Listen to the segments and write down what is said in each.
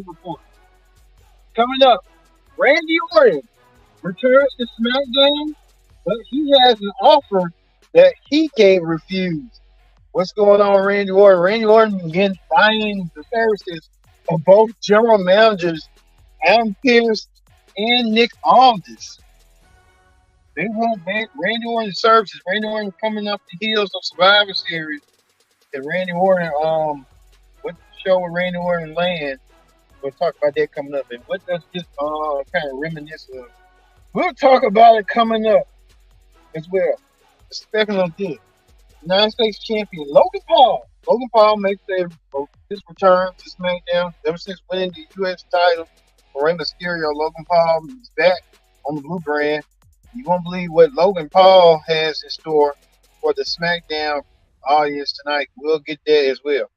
Report. Coming up, Randy Orton returns to SmackDown, but he has an offer that he can't refuse. What's going on, Randy Orton? Randy Orton began buying the services of both general managers Adam Pearce and Nick Aldis. They want Randy Orton's services. Randy Orton coming up the heels of Survivor Series. And Randy Orton, what show with Randy Orton land? We'll talk about that coming up. And what does this kind of reminisce of? We'll talk about it coming up as well. Speaking of this, United States champion Logan Paul. Logan Paul makes his return to SmackDown ever since winning the U.S. title for Rey Mysterio. Logan Paul is back on the blue brand. You won't believe what Logan Paul has in store for the SmackDown audience tonight. We'll get there as well.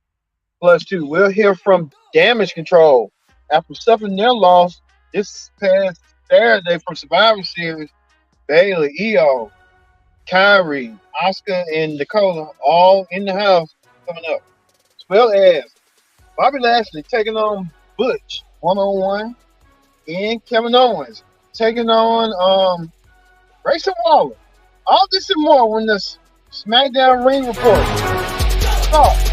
Plus, too, we'll hear from Damage Control after suffering their loss this past Saturday from Survivor Series. Bayley, Io, Kyrie, Oscar, and Dakota all in the house coming up. As well as Bobby Lashley taking on Butch one-on-one, and Kevin Owens taking on Grayson Waller. All this and more when the SmackDown Ring Report. Oh.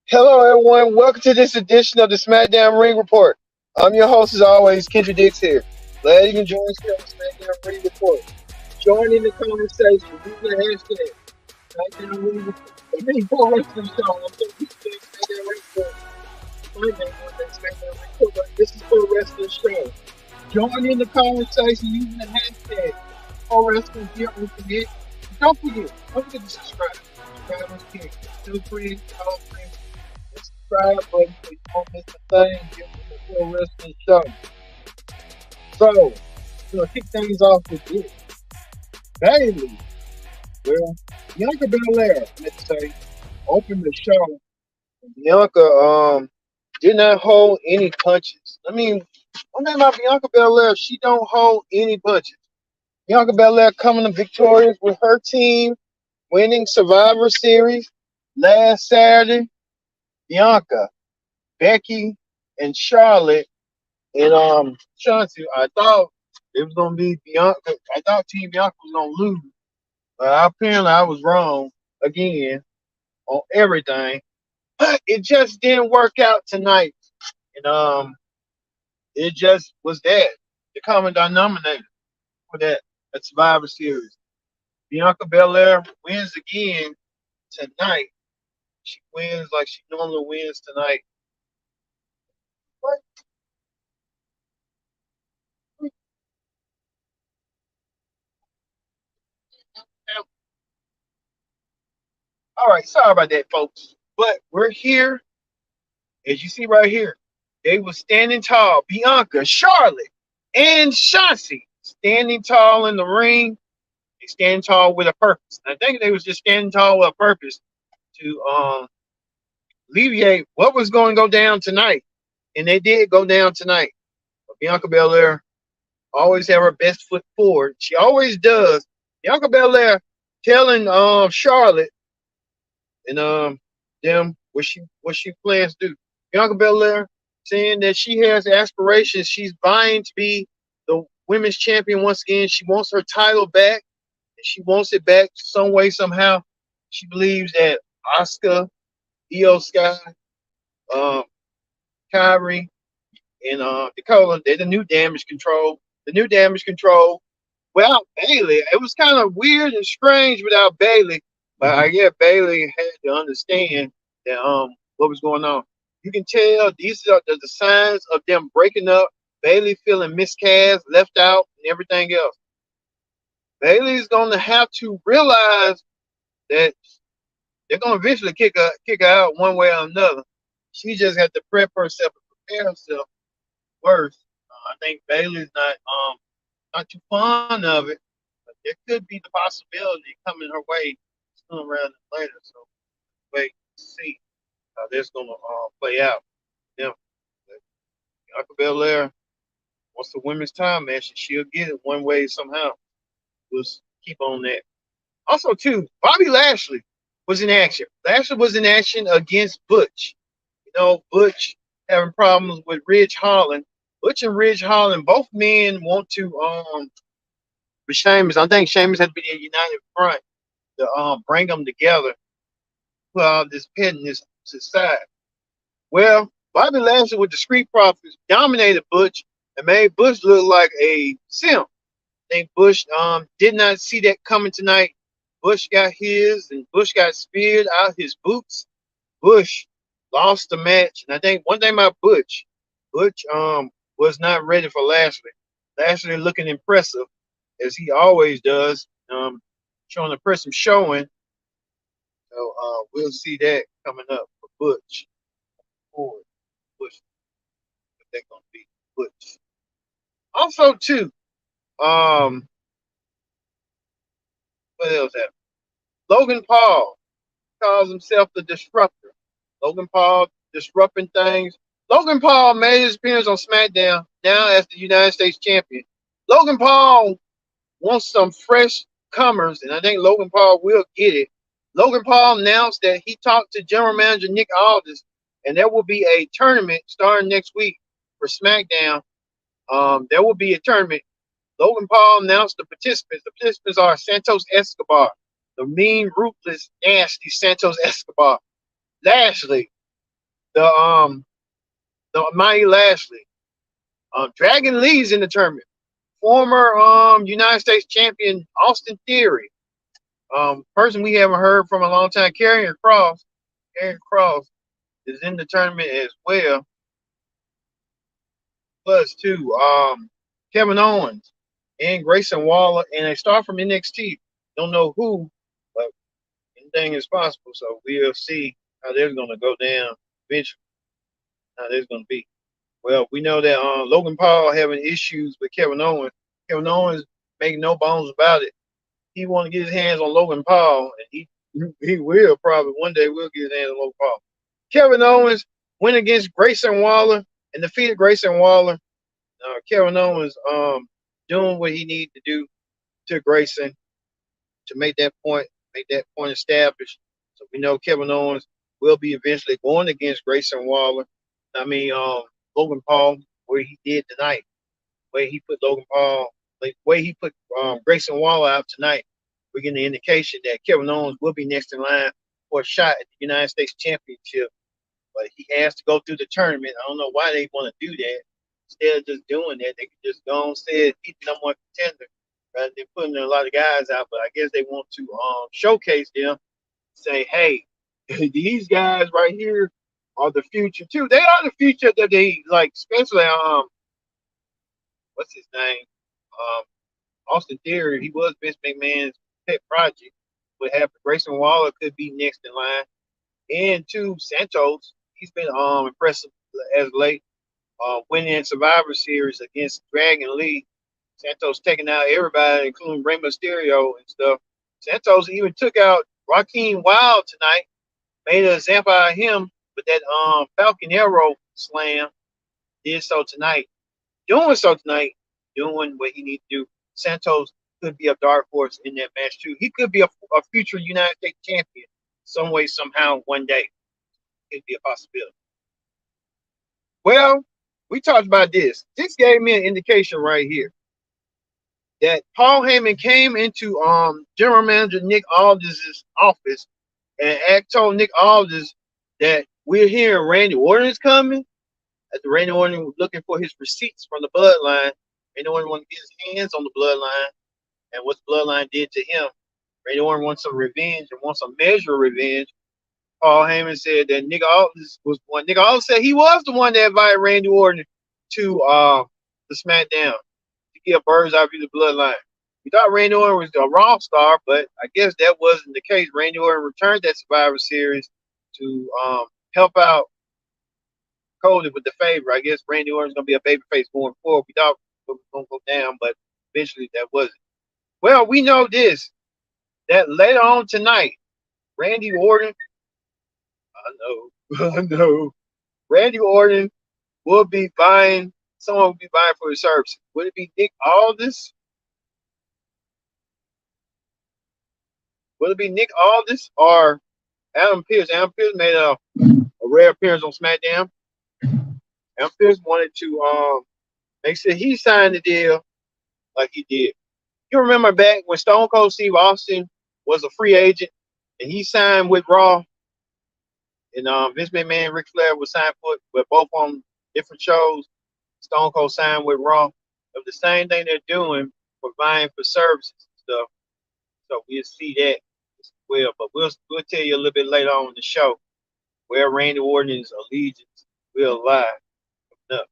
Hello, everyone. Welcome to this edition of the SmackDown Ring Report. I'm your host, as always, Kendra Dix here. Glad you can join us here on the SmackDown Ring Report. Join in the conversation. Use the hashtag SmackDown Ring Report. The Ring Report Wrestling Show. I'm going to be SmackDown Ring Report. My name is SmackDown Ring Report, but this is Pro Wrestling Show. Join in the conversation using the hashtag Pro Wrestling here on forget. Don't forget to subscribe. Subscribe us here. Feel free to call friends. Subscribe button so you don't miss a thing. Give us a Pro Wrestling Show. So, kick things off with this. Bayley, well, Bianca Belair, let's say, opened the show. Bianca did not hold any punches. I mean, one thing about Bianca Belair, she don't hold any punches. Bianca Belair coming victorious with her team, winning Survivor Series last Saturday. Bianca, Becky, and Charlotte, and Chauncey. I thought it was gonna be Bianca. I thought Team Bianca was gonna lose, but apparently I was wrong again on everything. But it just didn't work out tonight, and it just was that the common denominator for that Survivor Series. Bianca Belair wins again tonight. She wins like she normally wins tonight. What? All right, sorry about that, folks. But we're here, as you see right here. They were standing tall. Bianca, Charlotte, and Chauncey standing tall in the ring. They stand tall with a purpose. I think they was just standing tall with a purpose to alleviate what was going to go down tonight. And they did go down tonight. But Bianca Belair always have her best foot forward. She always does. Bianca Belair telling Charlotte and them what she plans to do. Bianca Belair saying that she has aspirations. She's vying to be the women's champion once again. She wants her title back. And she wants it back some way, somehow. She believes that Asuka, Io Sky, Kyrie, and Dakota, they're the new Damage Control. The new Damage Control without Bayley. It was kind of weird and strange without Bayley. But I guess Bayley had to understand that what was going on. You can tell these are the signs of them breaking up. Bailey feeling miscast, left out, and everything else. Bailey's going to have to realize that they're going to eventually kick her out one way or another. She just had to prep herself and prepare herself worse. I think Bailey's not too fond of it, but there could be the possibility coming her way sooner rather than later. So wait to see how this gonna play out. Yeah, Bianca Belair wants the women's time match, and she'll get it one way somehow. We'll keep on that. Also, too, Bobby Lashley was in action. Lashley was in action against Butch. You know, Butch having problems with Ridge Holland. Butch and Ridge Holland, both men want to with Sheamus. I think Sheamus had to be a united front to bring them together, put all this pettiness to the side. Well, Bobby Lashley with the Street Profits dominated Butch and made Butch look like a simp. I think Bush did not see that coming tonight. Bush got his, and Bush got speared out his boots. Bush lost the match, and I think one thing about Butch, Butch was not ready for Lashley. Lashley looking impressive as he always does, showing impressive showing. So we'll see that coming up for Butch. Forward, Butch, if they're gonna be Butch. Also, too, what else happened? Logan Paul calls himself the disruptor. Logan Paul disrupting things. Logan Paul made his appearance on SmackDown now as the United States champion. Logan Paul wants some fresh comers, and I think Logan Paul will get it. Logan Paul announced that he talked to General Manager Nick Aldis, and there will be a tournament starting next week for SmackDown. There will be a tournament. Logan Paul announced the participants. The participants are Santos Escobar, the mean, ruthless, nasty Santos Escobar, Lashley, the Mighty Lashley, Dragon Lee's in the tournament. Former United States champion Austin Theory, person we haven't heard from a long time, Karrion Kross. Karrion Kross is in the tournament as well. Plus, too, Kevin Owens and Grayson Waller, and a star from NXT. Don't know who, but anything is possible. So we'll see how they're going to go down eventually. How there's going to be. Well, we know that Logan Paul having issues with Kevin Owens. Kevin Owens making no bones about it. He want to get his hands on Logan Paul, and he will probably one day will get his hands on Logan Paul. Kevin Owens went against Grayson Waller and defeated Grayson Waller. Kevin Owens doing what he needs to do to Grayson to make that point established. So we know Kevin Owens will be eventually going against Grayson Waller. I mean, Logan Paul, where he did tonight, where he put Logan Paul, like way he put Grayson Waller out tonight. We're getting the indication that Kevin Owens will be next in line for a shot at the United States Championship, but he has to go through the tournament. I don't know why they want to do that. Instead of just doing that, they could just go and say he's the number one contender rather than putting a lot of guys out. But I guess they want to showcase them, say, hey, these guys right here are the future too. They are the future that they like, especially what's his name? Austin Theory. He was Vince McMahon's pet project. What happened? Grayson Waller could be next in line. And two, Santos. He's been impressive as late. Winning Survivor Series against Dragon Lee. Santos taking out everybody, including Rey Mysterio and stuff. Santos even took out Raheem Wild tonight. Made an example out of him with that Falcon Arrow slam. Did so tonight. Doing what he needs to do. Santos could be a dark horse in that match too. He could be a future United States champion some way, somehow, one day. Could be a possibility. Well, we talked about this. This gave me an indication right here that Paul Heyman came into General Manager Nick Aldis' office and told Nick Aldis that we're hearing Randy Orton is coming. As Randy Orton was looking for his receipts from the bloodline. Randy Orton wanted to get his hands on the bloodline and what the bloodline did to him. Randy Orton wants some revenge and wants a measure of revenge. Paul Heyman said that Nick Aldis was one. Nick Aldis said he was the one that invited Randy Orton to the SmackDown to give bird's eye view of the bloodline. We thought Randy Orton was a Raw star, but I guess that wasn't the case. Randy Orton returned that Survivor Series to help out Cody with the favor. I guess Randy Orton's gonna be a babyface going forward. We thought it was gonna go down, but eventually that wasn't. Well, we know this that later on tonight, Randy Orton. I know, I know. Randy Orton will be buying. Someone will be buying for his services. Would it be Nick Aldis? Will it be Nick Aldis or Adam Pearce? Adam Pearce made a rare appearance on SmackDown. Adam Pearce wanted to make sure he signed the deal like he did. You remember back when Stone Cold Steve Austin was a free agent and he signed with Raw, and Vince McMahon and Ric Flair was signed for it, but both on different shows. Stone Cold signed with Raw. Of the same thing they're doing for buying for services and stuff. So we'll see that as well. But we'll tell you a little bit later on in the show where Randy Orton's allegiance will lie. Up.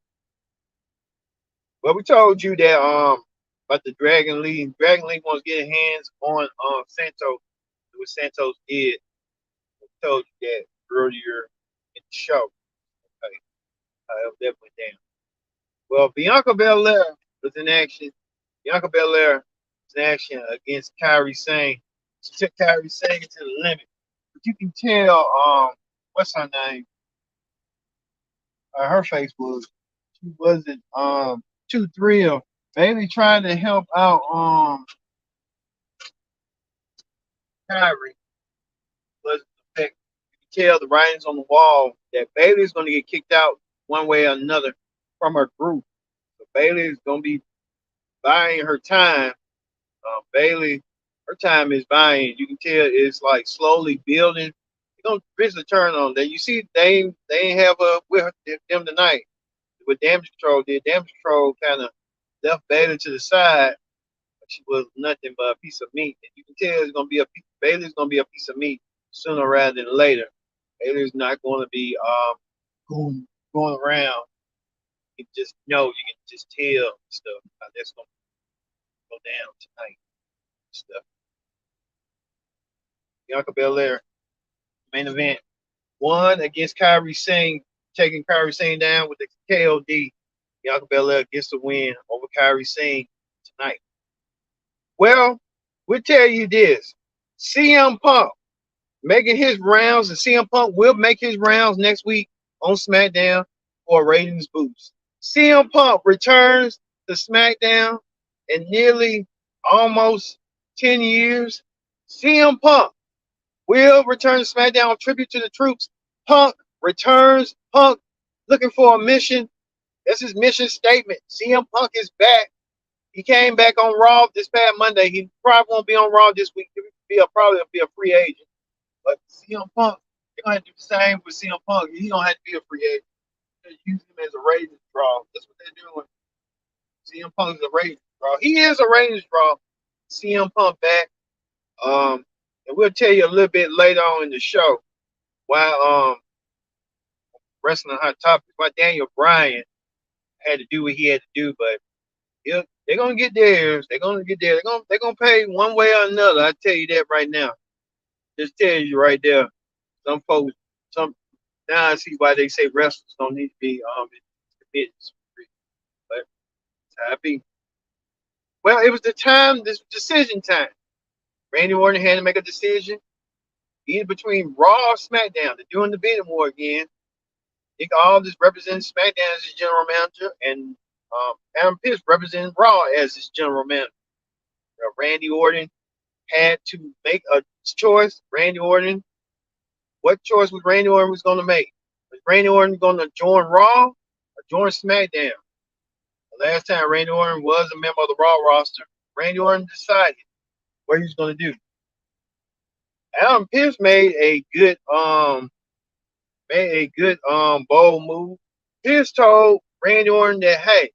But we told you that about the Dragon League. Dragon League wants to get hands on Santos. What Santos did. We told you that earlier in the show. Okay. However that went down. Well, Bianca Belair was in action. Bianca Belair was in action against Kairi Sane. She took Kairi Sane to the limit. But you can tell, what's her name? Her face was, she wasn't too thrilled. Bailey trying to help out Kairi was the fact. You can tell the writings on the wall that Bailey's going to get kicked out one way or another from her group. So Bailey is going to be buying her time. Bailey, her time is buying. You can tell it's like slowly building. They're gonna eventually turn on that. You see, they ain't have with them tonight. What Damage Control did, Damage Control kind of left Bailey to the side. But she was nothing but a piece of meat. And you can tell it's gonna be Bailey's gonna be a piece of meat sooner rather than later. Bailey's not going to be going around. You just know, you can just tell stuff how that's gonna go down tonight. Stuff. Bianca Belair, main event, won against Kairi Sane, taking Kairi Sane down with the KOD. Bianca Belair gets the win over Kairi Sane tonight. Well, we'll tell you this: CM Punk making his rounds, and CM Punk will make his rounds next week on SmackDown for a ratings boost. CM Punk returns to SmackDown in nearly almost 10 years. CM Punk will return to SmackDown tribute to the troops. Punk returns. Punk looking for a mission. That's his mission statement. CM Punk is back. He came back on Raw this past Monday. He probably won't be on Raw this week. He'll probably be a free agent. But CM Punk, they're going to do the same with CM Punk. He don't have to be a free agent. They're using him as a ratings draw. That's what they're doing. CM Punk is a ratings draw. He is a ratings draw. CM Punk back. And we'll tell you a little bit later on in the show why wrestling hot topics, why Daniel Bryan had to do what he had to do, but they're gonna get theirs. They're gonna get there. They're gonna pay one way or another. I tell you that right now. Just tell you right there. Some folks, now I see why they say wrestlers don't need to be committed. But it's how it be. Well, it was this decision time. Randy Orton had to make a decision either between Raw or SmackDown. They're doing the bidding war again. Nick Aldis represents SmackDown as his general manager, and Adam Pearce representing Raw as his general manager. Randy Orton had to make a choice. What choice was Randy Orton was going to make? Was Randy Orton going to join Raw or join SmackDown? The last time Randy Orton was a member of the Raw roster, Randy Orton decided what he was going to do. Adam Pearce made a good bold move. Pearce told Randy Orton that, hey,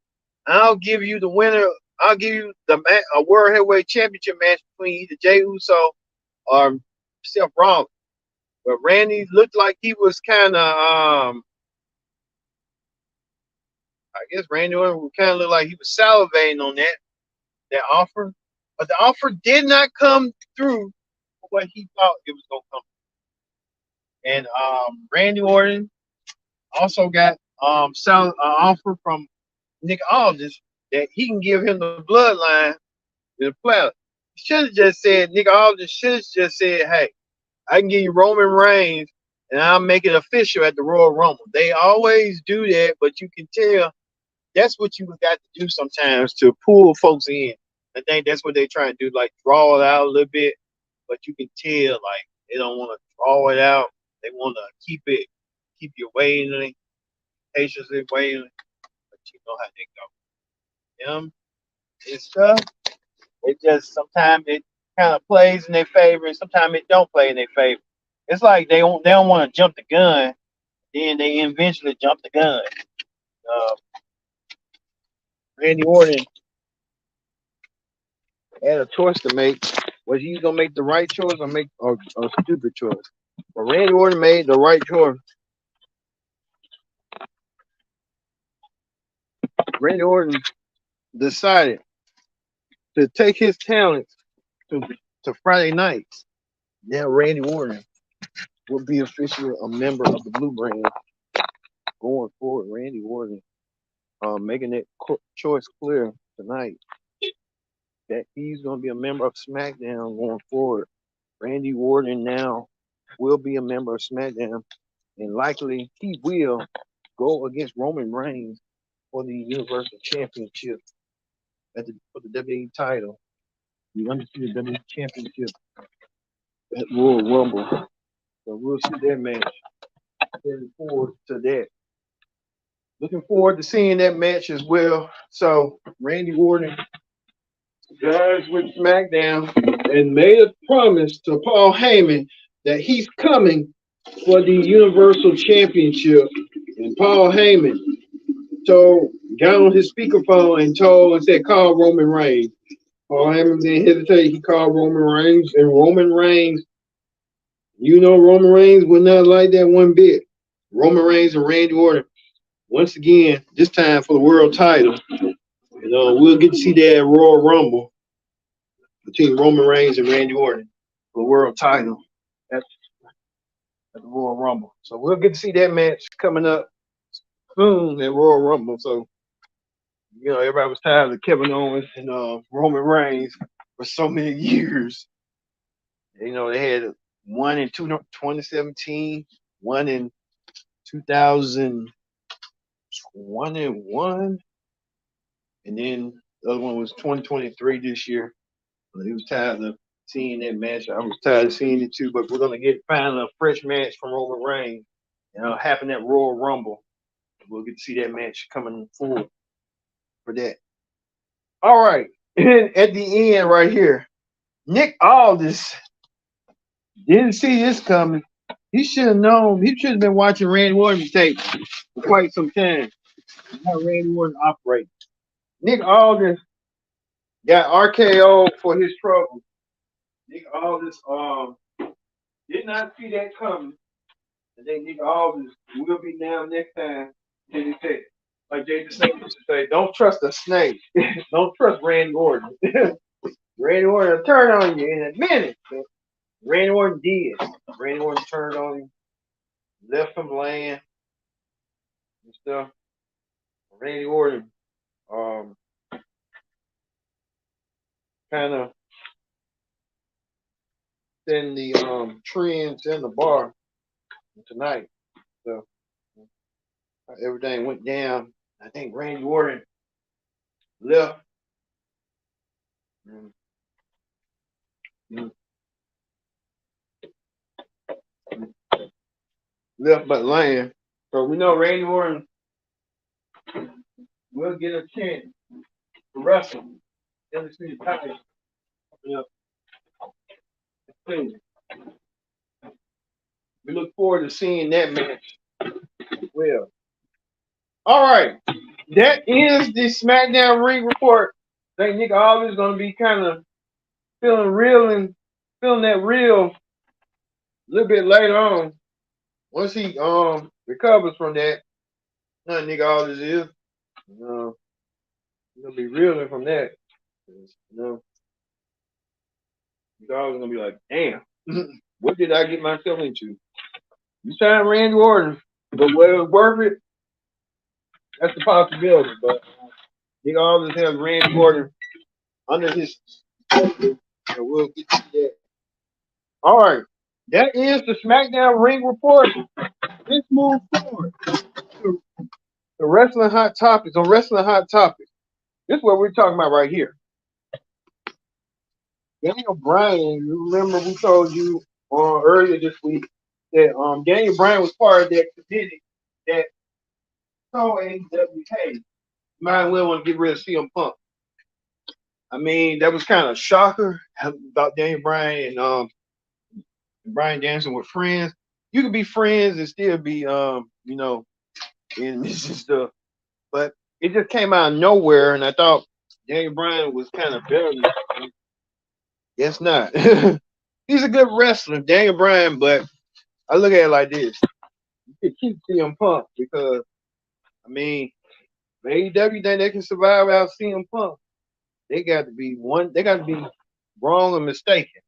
I'll give you the winner. I'll give you a World Heavyweight Championship match between either Jey Uso or Seth Rollins. But Randy looked like he was kind of, I guess Randy Orton kind of looked like he was salivating on that offer. But the offer did not come through what he thought it was going to come. And Randy Orton also got offer from Nick Aldis that he can give him the bloodline to the player. He should have just said, Nick Aldis should have just said, hey, I can give you Roman Reigns and I'll make it official at the Royal Rumble. They always do that, but you can tell that's what you got to do sometimes to pull folks in. I think that's what they try to do, like draw it out a little bit, but you can tell like they don't want to draw it out. They want to keep you waiting, patiently waiting, but you know how they go. Them and stuff. It just sometimes it kind of plays in their favor, and sometimes it don't play in their favor. It's like they don't want to jump the gun, then they eventually jump the gun. Uh, Randy Orton had a choice to make. Was he gonna make the right choice or make a stupid choice? But Randy Orton made the right choice. Randy Orton decided to take his talents to Friday nights. Now Randy Orton will be officially a member of the Blue Brand going forward. Randy Orton making that choice clear tonight that he's going to be a member of SmackDown going forward. Randy Orton now will be a member of SmackDown, and likely he will go against Roman Reigns for the Universal Championship for the WWE title, the undisputed WWE Championship at Royal Rumble. So we'll see that match. Looking forward to that. Looking forward to seeing that match as well. So Randy Orton guys with SmackDown and made a promise to Paul Heyman that he's coming for the Universal Championship. And Paul Heyman got on his speakerphone and said, call Roman Reigns. Paul Heyman didn't hesitate. He called Roman Reigns, and Roman Reigns, Roman Reigns would not like that one bit. Roman Reigns and Randy Orton, once again, this time for the world title. We'll get to see that at Royal Rumble between Roman Reigns and Randy Orton for the world title at the Royal Rumble. So we'll get to see that match coming up soon at Royal Rumble. So, everybody was tired of Kevin Owens and Roman Reigns for so many years. They had one in 2017, one in 2021, and then the other one was 2023 this year. He was tired of seeing that match. I was tired of seeing it too, but we're going to find a fresh match from Roman Reigns, happen at Royal Rumble. We'll get to see that match coming forward for that. All right. And at the end right here, Nick Aldis didn't see this coming. He should have known. He should have been watching Randy Orton tape for quite some time. How Randy Orton operates. Nick Aldis got RKO for his trouble. Nick Aldis did not see that coming. And then Nick Aldis will be down next time. And he said, like Jay the Snake used to say, don't trust a snake. Don't trust Randy Orton. Randy Orton will turn on you in a minute. Randy Orton did. Randy Orton turned on him, left him laying and stuff. Randy Orton kind of setting the trends in the bar tonight. So everything went down. I think Randy Orton left. Left but laying. So we know Randy Orton will get a chance to wrestle. Undisputed title. We look forward to seeing that match as well. All right. That is the SmackDown Ring Report. I think Nick Aldis is going to be kind of feeling that real A little bit later on, once he recovers from that, nothing nigga all this is, he'll be reeling from that. You know, he's always gonna be like, damn, what did I get myself into? You signed Randy Orton, but whether it was worth it, that's the possibility. But he always has Randy Orton under his shoulder, and we'll get to that. All right, that is the SmackDown ring report. Let's move forward to the wrestling hot topics. On wrestling hot topics, this is what we're talking about right here. Daniel Bryan, you remember we told you earlier this week that Daniel Bryan was part of that committee that told AEW, hey, might well want to get rid of CM Punk. I mean, that was kind of a shocker about Daniel Bryan and Bryan Danielson were friends. You could be friends and still be in this and stuff. But it just came out of nowhere, and I thought Daniel Bryan was kind of better than that. Guess not. He's a good wrestler, Daniel Bryan, but I look at it like this. You can keep CM Punk because, I mean, AEW think they can survive without CM Punk. They got to be wrong or mistaken.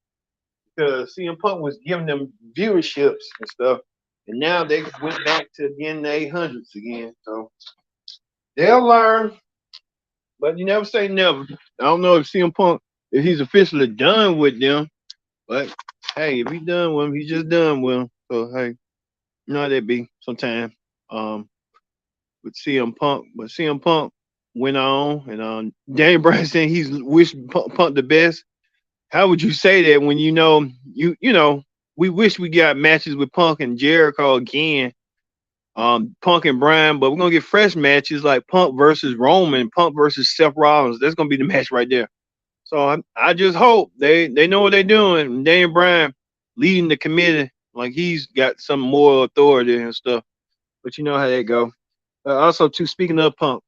Because CM Punk was giving them viewerships and stuff. And now they went back to getting the 800s again. So they'll learn. But you never say never. I don't know if CM Punk, if he's officially done with them. But hey, if he's done with him, he's just done with him. So hey, you know how that be sometimes. With CM Punk. But CM Punk went on and Daniel Bryan saying he's wished Punk the best. How would you say that when you know we wish we got matches with Punk and Jericho again, Punk and Bryan, but we're gonna get fresh matches like Punk versus Roman, Punk versus Seth Rollins. That's gonna be the match right there. So I just hope they know what they're doing. Daniel Bryan leading the committee, like he's got some more authority and stuff. But you know how that go. Also, too, speaking of Punk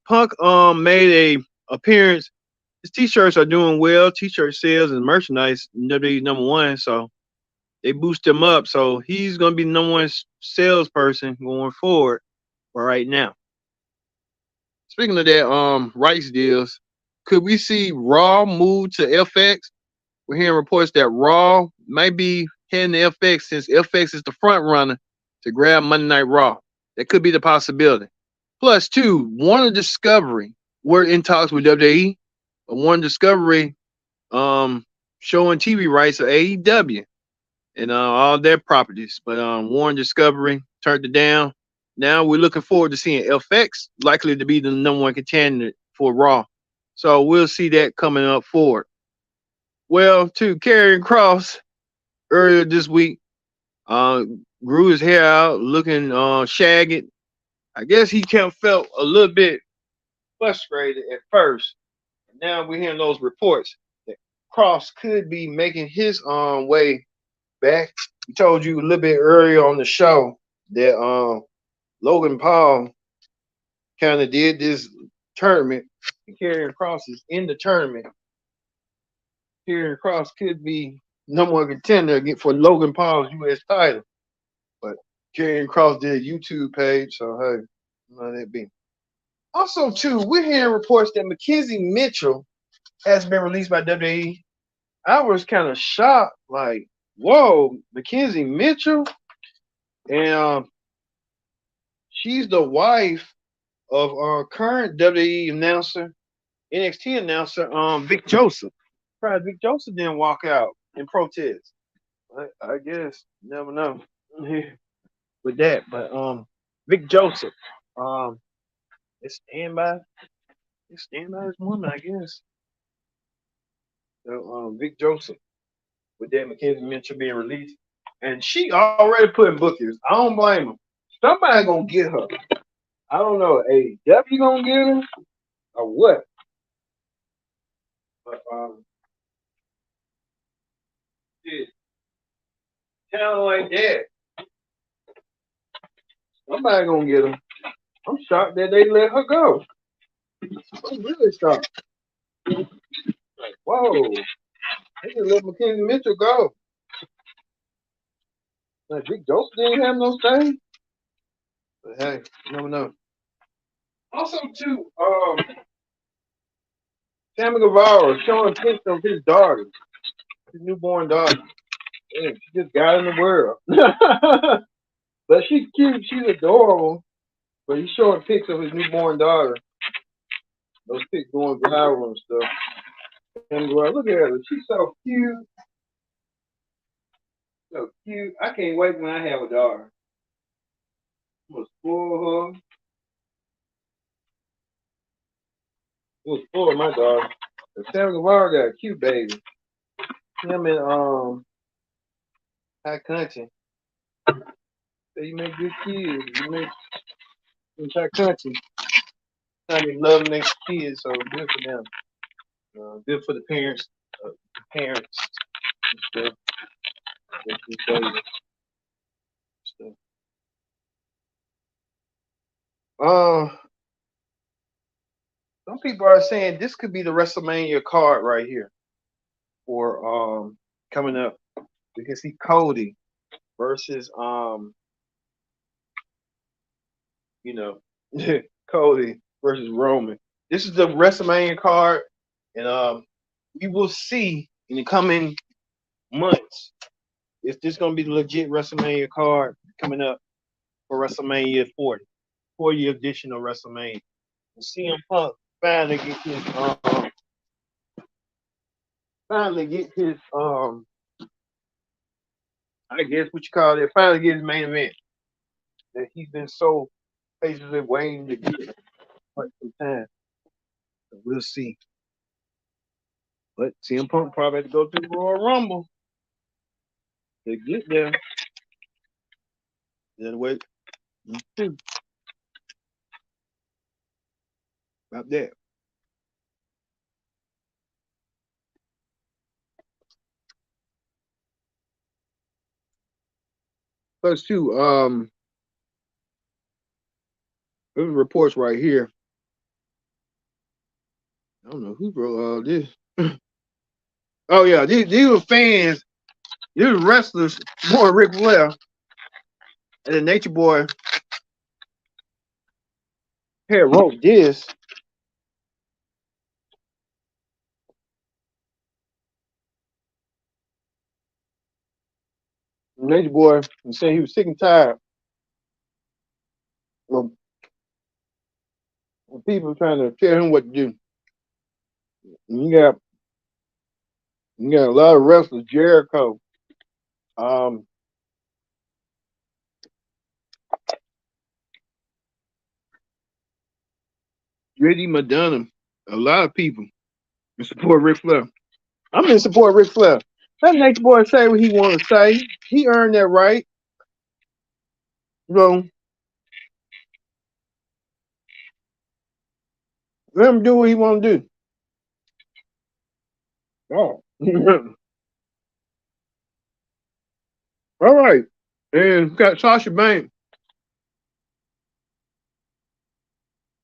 made a appearance. His t-shirts are doing well. T-shirt sales and merchandise WWE #1, so they boost him up. So he's gonna be the #1 salesperson going forward for right now. Speaking of that, rights deals, could we see Raw move to FX? We're hearing reports that Raw might be heading to FX since FX is the front runner to grab Monday Night Raw. That could be the possibility. Plus, two, Warner Discovery. We're in talks with WWE. Warner Discovery showing TV rights of AEW and all their properties. But Warner Discovery turned it down. Now we're looking forward to seeing FX likely to be the #1 contender for Raw. So we'll see that coming up forward. Well, to Karrion Kross earlier this week, grew his hair out, looking shaggy. I guess he felt a little bit frustrated at first. Now we're hearing those reports that Kross could be making his way back. We told you a little bit earlier on the show that Logan Paul kind of did this tournament, and Karrion Kross is in the tournament. Karrion Kross could be #1 contender for Logan Paul's U.S. title, but Karrion Kross did a YouTube page, so hey, let that be. Also, too, we're hearing reports that Mackenzie Mitchell has been released by WWE. I was kind of shocked, like, whoa, Mackenzie Mitchell? And she's the wife of our current WWE announcer, NXT announcer, Vic Joseph. Surprised Vic Joseph didn't walk out in protest. I guess, never know with that. But Vic Joseph, they stand by his woman, I guess. So Vic Joseph with that Mackenzie Mitchell being released. And she already put in bookings. I don't blame her. Somebody gonna get her. I don't know, AEW gonna get her or what? But shit, talent like that, somebody gonna get her. I'm shocked that they let her go. I'm really shocked. Like, whoa, they just let Mackenzie Mitchell go. Like Big Dope didn't have no thing. But hey, you never know. Also, too, Sammy Guevara showing pictures of his daughter, his newborn daughter. Yeah, she just got in the world. But she's cute. She's adorable. But he's showing pics of his newborn daughter. Those pics going viral and stuff. And look at her. She's so cute. So cute. I can't wait when I have a daughter. I'm gonna spoil her. I'm gonna spoil my daughter. And Sam Guevara got a cute baby. Him and High Country. So you make good kids. You make High Country. I mean, loving their kids, so good for them. Good for the parents. Parents and stuff. Stuff. Some people are saying this could be the WrestleMania card right here for coming up. We can see Cody versus you know Cody versus Roman. This is the WrestleMania card, and we will see in the coming months if this gonna be the legit WrestleMania card coming up for WrestleMania 40, 40th edition of WrestleMania. And CM Punk finally get his I guess what you call it, finally get his main event that he's been so patiently waiting to get for quite some time. So we'll see. But CM Punk probably had to go through the Royal Rumble to get there. Then wait. About that. Plus two, there's reports right here. I don't know who wrote this. Oh yeah, these were fans, these were wrestlers, more Ric Flair and the Nature Boy had wrote this. Nature Boy was saying he was sick and tired of people trying to tell him what to do. And you got a lot of wrestlers, Jericho, um, Eddie Madonna, a lot of people in support of Ric Flair. I'm in support of Ric Flair. Let Nature Boy say what he want to say. He earned that right. So let him do what he want to do. Oh. All right. And got Sasha Banks.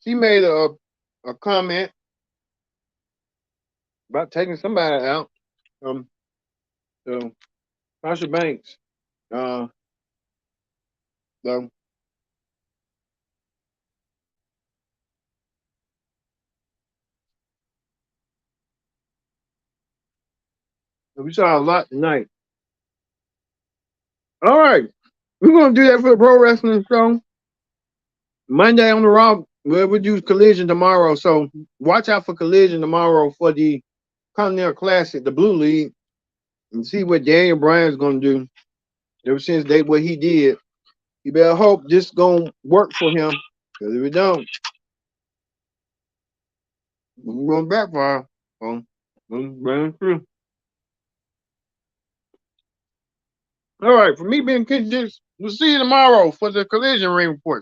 She made a comment about taking somebody out. So Sasha Banks. So we saw a lot tonight. All right. We're gonna do that for the pro wrestling show. Monday on the Raw, we'll do Collision tomorrow. So watch out for Collision tomorrow for the Continental Classic, the Blue League, and see what Daniel Bryan's gonna do. Ever since what he did, you better hope this gonna work for him. Because if it don't, we're gonna backfire. Run through. All right, for me being Kid Dix, we'll see you tomorrow for the Collision Ring Report.